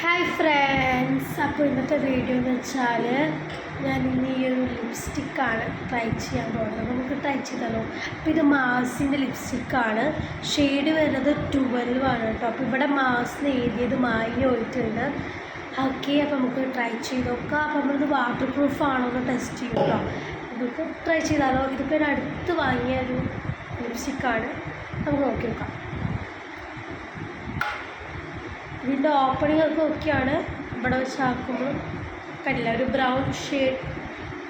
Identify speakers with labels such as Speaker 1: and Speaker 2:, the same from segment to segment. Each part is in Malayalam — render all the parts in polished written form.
Speaker 1: ഹായ് ഫ്രണ്ട്സ്, അപ്പോൾ ഇന്നത്തെ വീഡിയോ എന്ന് വെച്ചാൽ ഞാൻ ഇന്ന് ഈ ഒരു ലിപ്സ്റ്റിക്കാണ് ട്രൈ ചെയ്യാൻ പോകുന്നത്. അപ്പോൾ നമുക്ക് ട്രൈ ചെയ്താലോ. അപ്പോൾ ഇത് മാസിൻ്റെ ലിപ്സ്റ്റിക്കാണ്. ഷെയ്ഡ് വരുന്നത് 12 ആണ് കേട്ടോ. അപ്പോൾ ഇവിടെ മാസിന് എഴുതിയത് മായിന് പോയിട്ടുണ്ട്. ഓക്കെ, അപ്പോൾ നമുക്ക് ട്രൈ ചെയ്ത് നോക്കാം. അപ്പോൾ നമ്മളിത് വാട്ടർ പ്രൂഫ് ആണോ എന്ന് ടെസ്റ്റ് ചെയ്യും കേട്ടോ. നമുക്ക് ട്രൈ ചെയ്താലോ. ഇതിപ്പോൾ ഞാൻ അടുത്ത് വാങ്ങിയ ഒരു ലിപ്സ്റ്റിക്കാണ്. നമുക്ക് നോക്കി നോക്കാം. ഇതിൻ്റെ ഓപ്പണിംഗ് ഒക്കെ ഓക്കെയാണ്. ഇവിടെ വെച്ച് ആക്കുമ്പോൾ കണ്ടില്ല, ഒരു ബ്രൗൺ ഷെയ്ഡ്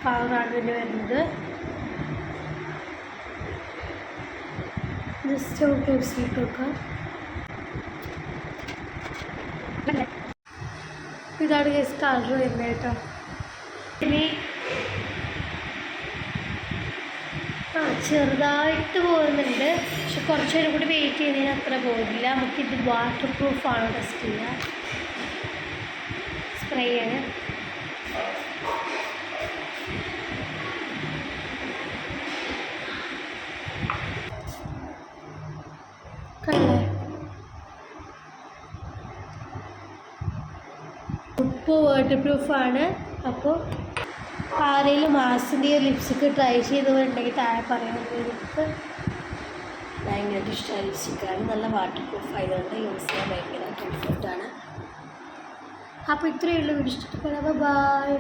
Speaker 1: കളറാണ് ഇതിന് വരുന്നത്. ജസ്റ്റ് നമുക്ക് ലിപ്സ്റ്റിക്ക് നോക്കാം. ഇതാണ് ഗൈസ് കളർ വരുന്നത് കേട്ടോ. ഇനി ചെറുതായിട്ട് പോകുന്നുണ്ട്, പക്ഷെ കുറച്ച് നേരം കൂടി വെയിറ്റ് ചെയ്യുന്നതിന് അത്ര പോകില്ല. നമുക്കിത് വാട്ടർ പ്രൂഫാണ് ടെസ്റ്റ് ചെയ്യുക. സ്പ്രേ ആണ്. കണ്ടേ, ഇപ്പോൾ വാട്ടർ പ്രൂഫാണ്. അപ്പോൾ ആരെങ്കിലും മാസിൻ്റെ ലിപ്സ്റ്റിക്ക് ട്രൈ ചെയ്തവരുണ്ടെങ്കിൽ താഴെ പറയാൻ. എനിക്ക് ഭയങ്കര ഇഷ്ടമായ ലിപ്സ്റ്റിക്കാണ്. നല്ല വാട്ടർ പ്രൂഫ് ആയതുകൊണ്ട് യൂസ് ചെയ്യാൻ ഭയങ്കര കംഫർട്ടാണ്. അപ്പോൾ ഇത്രയേ ഉള്ളൂ. വീഡിയോ ഇഷ്ടപ്പെടാം. ബൈ.